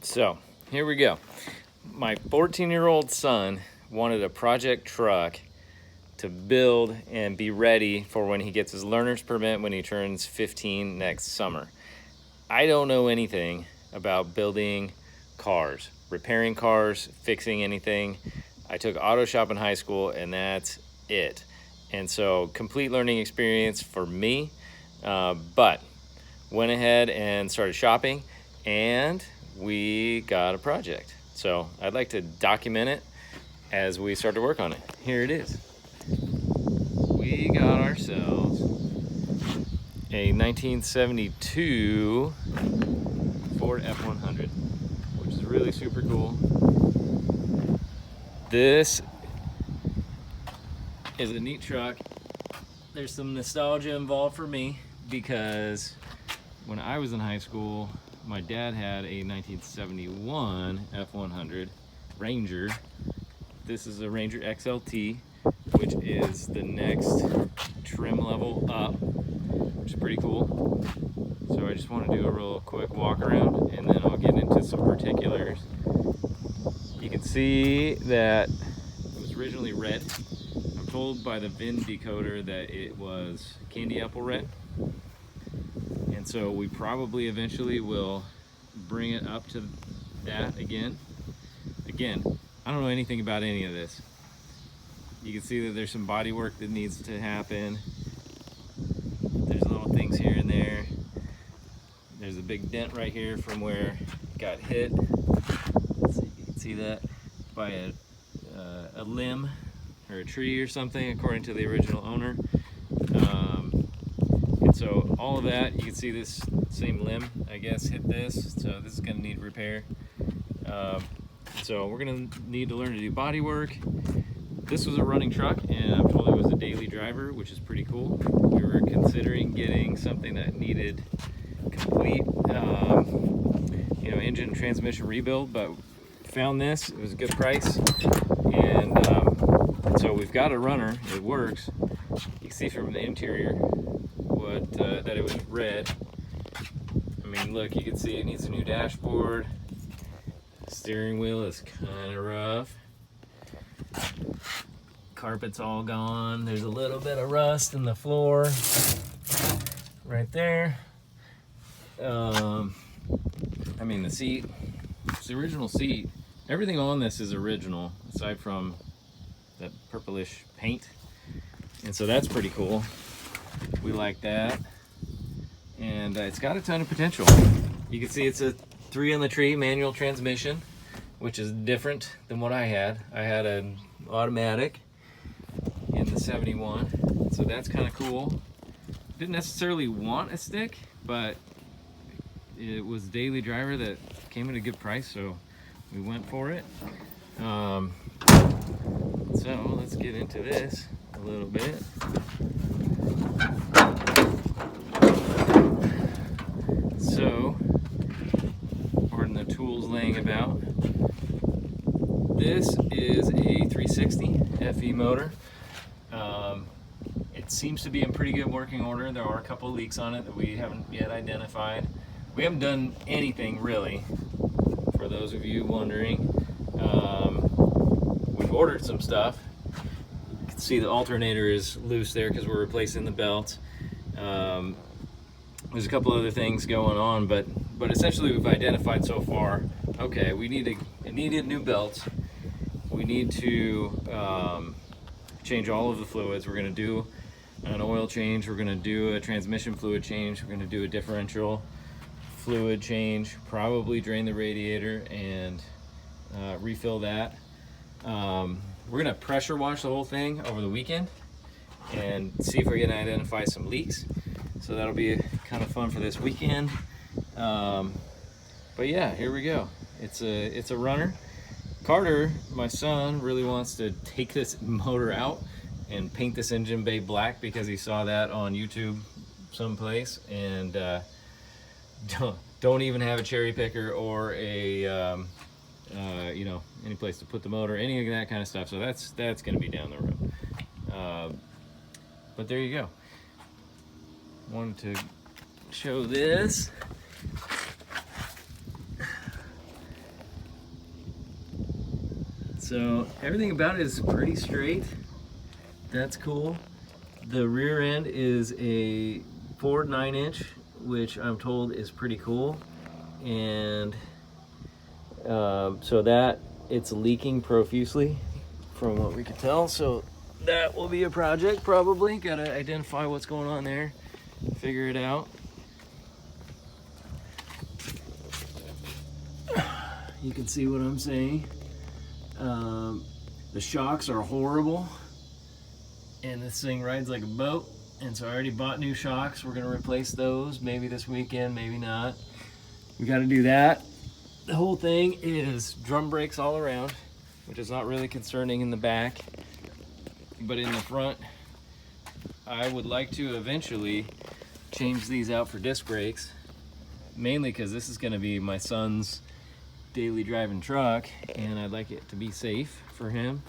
So here we go. My 14-year-old son wanted a project truck to build and be ready for when he gets his learner's permit when he turns 15 next summer. I don't know anything about building cars, repairing cars, fixing anything. I took auto shop in high school and that's it. And so complete learning experience for me, but went ahead and started shopping and we got a project. So I'd like to document it as we start to work on it. Here it is. We got ourselves a 1972 Ford F100, which is really super cool. This is a neat truck. There's some nostalgia involved for me because when I was in high school, my dad had a 1971 F100 Ranger. This is a Ranger XLT, which is the next trim level up, which is pretty cool. So I just want to do a real quick walk around and then I'll get into some particulars. You can see that it was originally red. I'm told by the VIN decoder that it was candy apple red. And so we probably eventually will bring it up to that again. Again, I don't know anything about any of this. You can see that there's some body work that needs to happen. There's little things here and there. There's a big dent right here from where it got hit. Let's see if you can see that by a limb or a tree or something, according to the original owner. And so all of that, you can see this same limb, I guess, hit this. So this is going to need repair. So we're going to need to learn to do body work. This was a running truck, and I'm told it was a daily driver, which is pretty cool. We were considering getting something that needed complete, engine and transmission rebuild, but found this. It was a good price, and so we've got a runner. It works. You can see from the interior that it was red. I mean, look, you can see it needs a new dashboard. Steering wheel is kind of rough. Carpet's all gone. There's a little bit of rust in the floor right there. I mean, the seat, it's the original seat. Everything on this is original aside from that purplish paint, and so that's pretty cool. We like that, and it's got a ton of potential. You can see it's a 3 on the tree manual transmission, which is different than what I had. I had an automatic in the 71, so that's kind of cool. Didn't necessarily want a stick, but it was daily driver that came at a good price, so we went for it. So let's get into this a little bit. So, pardon the tools laying about. This is a 360 FE motor. It seems to be in pretty good working order. There are a couple of leaks on it that we haven't yet identified. We haven't done anything really, for those of you wondering. We've ordered some stuff. You can see the alternator is loose there because we're replacing the belt. There's a couple other things going on, but essentially we've identified so far, okay, we needed new belts. We need to change all of the fluids. We're going to do an oil change. We're going to do a transmission fluid change. We're going to do a differential fluid change, probably drain the radiator and refill that. We're going to pressure wash the whole thing over the weekend and see if we can identify some leaks. So that'll be kind of fun for this weekend. But yeah, here we go. It's a runner. Carter, my son, really wants to take this motor out and paint this engine bay black because he saw that on YouTube someplace, and don't even have a cherry picker or a any place to put the motor, any of that kind of stuff. So that's going to be down the road. But there you go. Wanted to show this. So everything about it is pretty straight. That's cool. The rear end is a Ford 9-inch, which I'm told is pretty cool. And so that it's leaking profusely from what we can tell. So that will be a project probably. Gotta identify what's going on there, figure it out. You can see what I'm saying. The shocks are horrible, and this thing rides like a boat, and so I already bought new shocks. We're gonna replace those maybe this weekend, maybe not. We got to do that. The whole thing is drum brakes all around, which is not really concerning in the back, but in the front I would like to eventually change these out for disc brakes, mainly because this is going to be my son's daily driving truck, and I'd like it to be safe for him.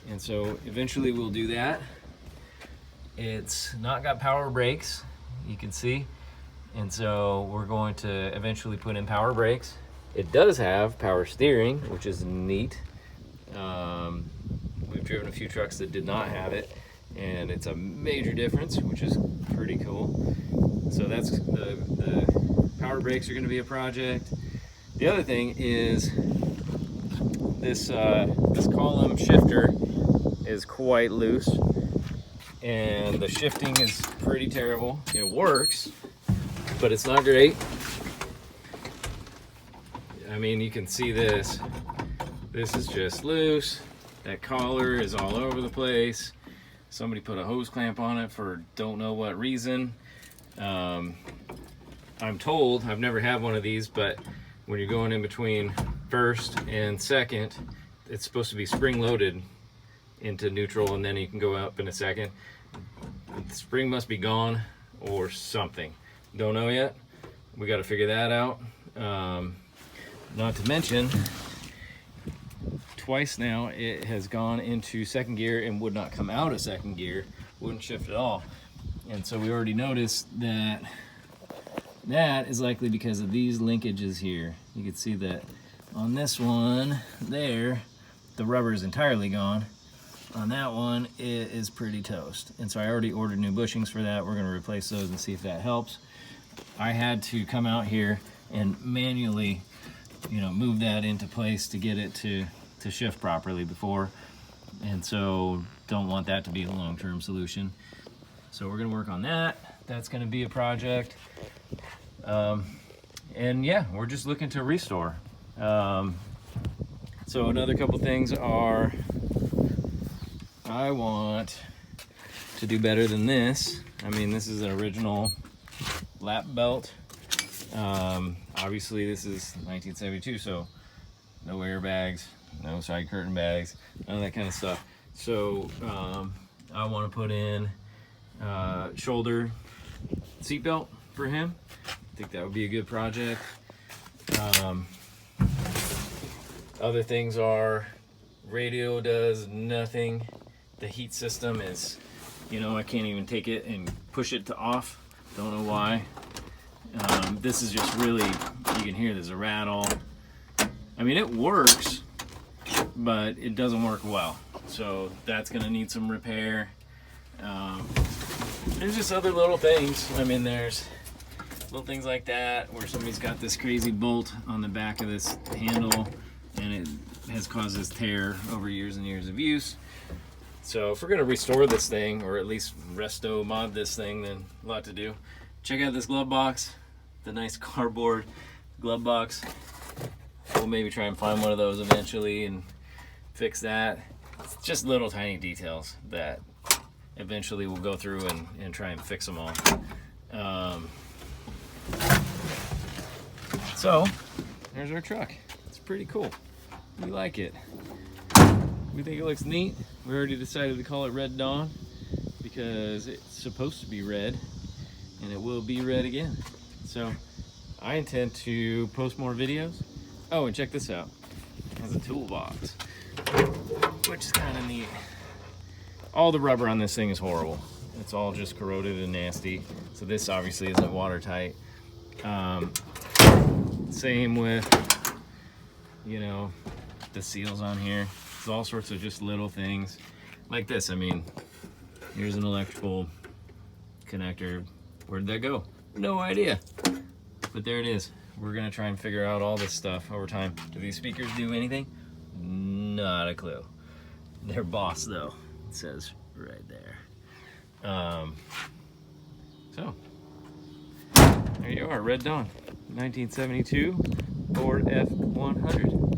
And so eventually we'll do that. It's not got power brakes, you can see, and so we're going to eventually put in power brakes. It does have power steering, which is neat. We've driven a few trucks that did not have it, and it's a major difference, which is pretty cool. So that's the power brakes are going to be a project. The other thing is this column shifter is quite loose, and the shifting is pretty terrible. It works, but it's not great. I mean, you can see this. This is just loose. That collar is all over the place. Somebody put a hose clamp on it for don't know what reason. I'm told, I've never had one of these, but when you're going in between first and second, it's supposed to be spring loaded into neutral, and then you can go up in a second. The spring must be gone or something. Don't know yet. We got to figure that out. Not to mention, twice now it has gone into second gear and would not come out of second gear, wouldn't shift at all. And so we already noticed that that is likely because of these linkages here. You can see that on this one there, the rubber is entirely gone. On that one, it is pretty toast. And so I already ordered new bushings for that. We're gonna replace those and see if that helps. I had to come out here and manually, move that into place to get it to shift properly before. And so don't want that to be a long-term solution. So we're gonna work on that. That's gonna be a project. And yeah, we're just looking to restore. So another couple things are, I want to do better than this. I mean, this is an original lap belt. Obviously this is 1972, so no airbags, no side curtain bags, none of that kind of stuff. So I want to put in shoulder seatbelt for him. I think that would be a good project. Other things are, radio does nothing. The heat system is, I can't even take it and push it to off. Don't know why. This is just really, you can hear there's a rattle. I mean, it works, but it doesn't work well. So that's gonna need some repair. There's just other little things. I mean, there's little things like that where somebody's got this crazy bolt on the back of this handle, and it has caused this tear over years and years of use. So if we're gonna restore this thing, or at least resto mod this thing, then a lot to do. Check out this glove box, the nice cardboard glove box. We'll maybe try and find one of those eventually and fix that. It's just little tiny details that eventually we'll go through and try and fix them all. So there's our truck. It's pretty cool. We like it. We think it looks neat. We already decided to call it Red Dawn because it's supposed to be red, and it will be red again. So I intend to post more videos. Oh, and check this out. It has a toolbox, which is kind of neat. All the rubber on this thing is horrible. It's all just corroded and nasty. So this obviously isn't watertight. Same with, the seals on here. There's all sorts of just little things like this. I mean, here's an electrical connector. Where'd that go? No idea. But there it is. We're gonna try and figure out all this stuff over time. Do these speakers do anything? Not a clue. They're Boss though, it says right there. So, there you are, Red Dawn, 1972 Ford F100.